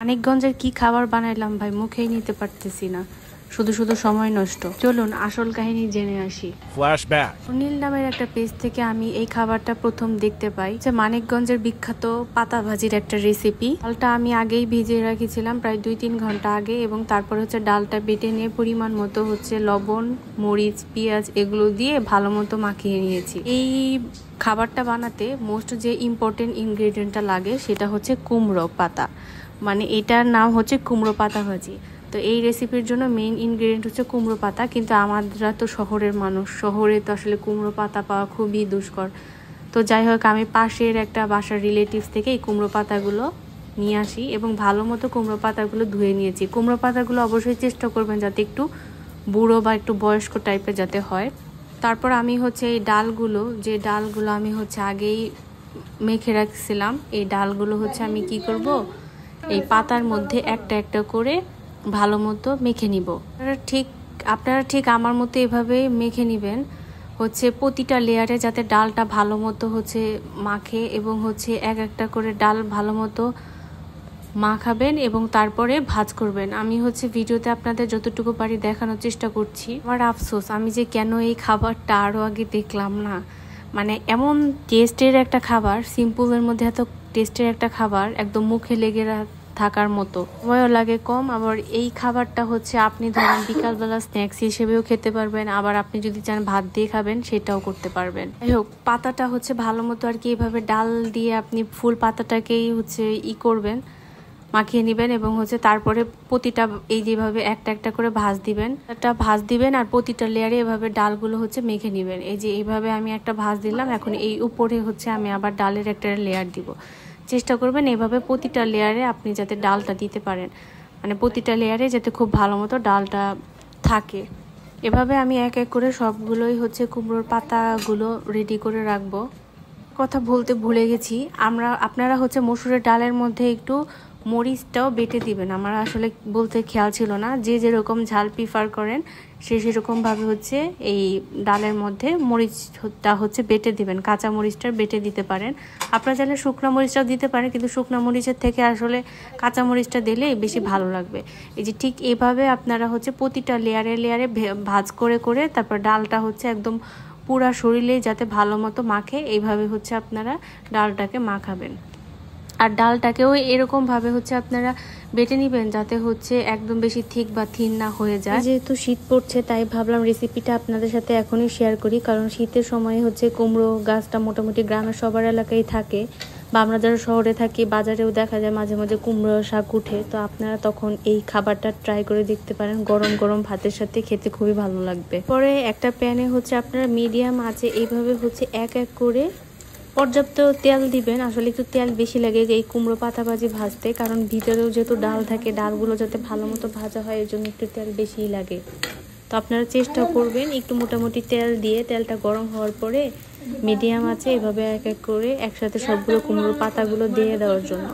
মানিকগঞ্জের কি খাবার বানাইলাম ভাই, মুখেই নিতে পারতেছি না, শুধু শুধু সময় নষ্ট। চলুন আসল কাহিনী জেনে আসি। ফ্ল্যাশব্যাক। সুনীল নামের একটা পেজ থেকে আমি এই খাবারটা প্রথম দেখতে পাই, যে মানিকগঞ্জের বিখ্যাত পাতা ভাজির একটা রেসিপি। ডালটা আমি আগেই ভিজিয়ে রাখিছিলাম প্রায় 2-3 ঘন্টা আগে, এবং তারপর হচ্ছে ডালটা বেটে নিয়ে পরিমাণ মতো হচ্ছে লবণ, মরিচ, পেঁয়াজ এগুলো দিয়ে ভালো মতো মাখিয়ে নিয়েছি। এই খাবারটা বানাতে মোস্ট যে ইম্পর্টেন্ট ইনগ্রেডিয়েন্টটা লাগে সেটা হচ্ছে কুমড়ো পাতা, মানে এটার নাম হচ্ছে কুমড়ো পাতা ভাজি। তো এই রেসিপির জন্য মেইন ইনগ্রেডিয়েন্ট হচ্ছে কুমড়ো পাতা, কিন্তু আমরা তো শহরের মানুষ, শহরে তো আসলে কুমড়ো পাতা পাওয়া খুবই দুষ্কর। তো যাই হোক, আমি পাশের একটা বাসার রিলেটিভস থেকে এই কুমড়ো পাতাগুলো নিয়ে আসি এবং ভালো মতো কুমড়ো পাতাগুলো ধুয়ে নিয়েছি। কুমড়ো পাতাগুলো অবশ্যই চেষ্টা করবেন যাতে একটু বুড়ো বা একটু বয়স্ক টাইপের যাতে হয়। তারপর আমি হচ্ছে এই ডালগুলো আমি হচ্ছে আগেই মেখে রাখছিলাম, এই ডালগুলো হচ্ছে আমি কি করব, এই পাতার মধ্যে একটা একটা করে ভালো মতো মেখে নিব। আপনারা ঠিক আমার মতো এভাবে মেখে নেবেন, হচ্ছে প্রতিটা লেয়ারে যাতে ডালটা ভালো মতো হচ্ছে মাখে, এবং হচ্ছে এক একটা করে ডাল ভালো মতো মাখাবেন এবং তারপরে ভাজ করবেন। আমি হচ্ছে ভিডিওতে আপনাদের যতটুকু পারি দেখানোর চেষ্টা করছি। আমার আফসোস আমি যে কেন এই খাবারটা আরও আগে দেখলাম না, মানে এমন টেস্টের একটা খাবার, সিম্পলের মধ্যে এত টেস্টের একটা খাবার, একদম মুখে লেগে থাকার মতো, সময়ও লাগে কম। আবার এই খাবারটা হচ্ছে আপনি ধরেন বিকালবেলা স্ন্যাক্স হিসেবেও খেতে পারবেন, আবার আপনি যদি চান ভাত দিয়ে খাবেন সেটাও করতে পারবেন। যাই হোক, পাতাটা হচ্ছে ভালো মতো আর কি এভাবে ডাল দিয়ে আপনি ফুল পাতাটাকেই হচ্ছে করবেন, মাখিয়ে নেবেন, এবং হচ্ছে তারপরে প্রতিটা এই যেভাবে একটা একটা করে ভাঁজ দিবেন আর প্রতিটা লেয়ারে এভাবে ডালগুলো হচ্ছে মেখে নেবেন। এই যে এইভাবে আমি একটা ভাঁজ দিলাম, এখন এই উপরে হচ্ছে আমি আবার ডালের একটা লেয়ার দিব। চেষ্টা করবেন এভাবে প্রতিটা লেয়ারে আপনি যাতে ডালটা দিতে পারেন, মানে প্রতিটা লেয়ারে যাতে খুব ভালো মতো ডালটা থাকে। এভাবে আমি এক এক করে সবগুলোই হচ্ছে কুমড়োর পাতাগুলো রেডি করে রাখবো। কথা বলতে ভুলে গেছি, আপনারা হচ্ছে মসুরের ডালের মধ্যে একটু মরিচটাও বেটে দিবেন। আমার আসলে বলতে খেয়াল ছিল না, যে যেরকম ঝাল প্রিফার করেন সে সেরকমভাবে হচ্ছে এই ডালের মধ্যে মরিচটা হচ্ছে বেটে দিবেন, কাঁচা মরিচটা বেটে দিতে পারেন। আপনারা চাইলে শুকনো মরিচটাও দিতে পারেন, কিন্তু শুকনো মরিচের থেকে আসলে কাঁচা মরিচটা দিলে বেশি ভালো লাগবে। এই যে ঠিক এভাবে আপনারা হচ্ছে প্রতিটা লেয়ারে লেয়ারে ভাজ করে করে তারপর ডালটা হচ্ছে একদম পুরা শরীরে যাতে ভালো মতো মাখে, এইভাবে হচ্ছে আপনারা ডালটাকে মাখাবেন। আর ডালটাকেও এরকমভাবে হচ্ছে আপনারা বেটে নেবেন যাতে হচ্ছে একদম বেশি থিক বা থিন না হয়ে যায়। যেহেতু শীত পড়ছে তাই ভাবলাম রেসিপিটা আপনাদের সাথে এখনই শেয়ার করি, কারণ শীতের সময় হচ্ছে কুমড়ো গাছটা মোটামুটি গ্রামের সবার এলাকায় থাকে, বা আমরা যারা শহরে থাকি বাজারেও দেখা যায় মাঝে মাঝে কুমড়ো শাক উঠে। তো আপনারা তখন এই খাবারটা ট্রাই করে দেখতে পারেন, গরম গরম ভাতের সাথে খেতে খুবই ভালো লাগবে। পরে একটা প্যানে হচ্ছে আপনারা মিডিয়াম আঁচে এইভাবে হচ্ছে এক এক করে পর্যাপ্ত তেল দিবেন। আসলে একটু তেল বেশি লাগে এই কুমড়ো পাতা ভাজি ভাজতে, কারণ ভিতরেও যেহেতু ডাল থাকে, ডালগুলো যাতে ভালো মতো ভাজা হয় এর জন্য একটু তেল বেশিই লাগে। তো আপনারা চেষ্টা করবেন একটু মোটামুটি তেল দিয়ে, তেলটা গরম হওয়ার পরে মিডিয়াম আছে এভাবে এক এক করে একসাথে সবগুলো কুমড়োর পাতাগুলো দিয়ে দেওয়ার জন্য।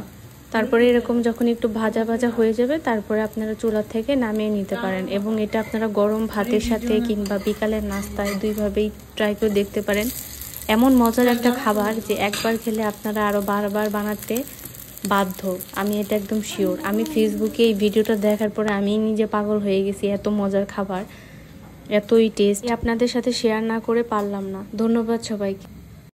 তারপরে এরকম যখন একটু ভাজা ভাজা হয়ে যাবে তারপরে আপনারা চুলা থেকে নামিয়ে নিতে পারেন, এবং এটা আপনারা গরম ভাতের সাথে কিংবা বিকালের নাস্তায় দুইভাবেই ট্রাই করে দেখতে পারেন। এমন মজার একটা খাবার যে একবার খেলে আপনারা আরও বারবার বানাতে বাধ্য, আমি এটা একদম শিওর। আমি ফেসবুকে এই ভিডিওটা দেখার পরে আমি নিজে পাগল হয়ে গেছি, এত মজার খাবার, এতই টেস্ট, আপনাদের সাথে শেয়ার না করে পারলাম না। ধন্যবাদ সবাইকে।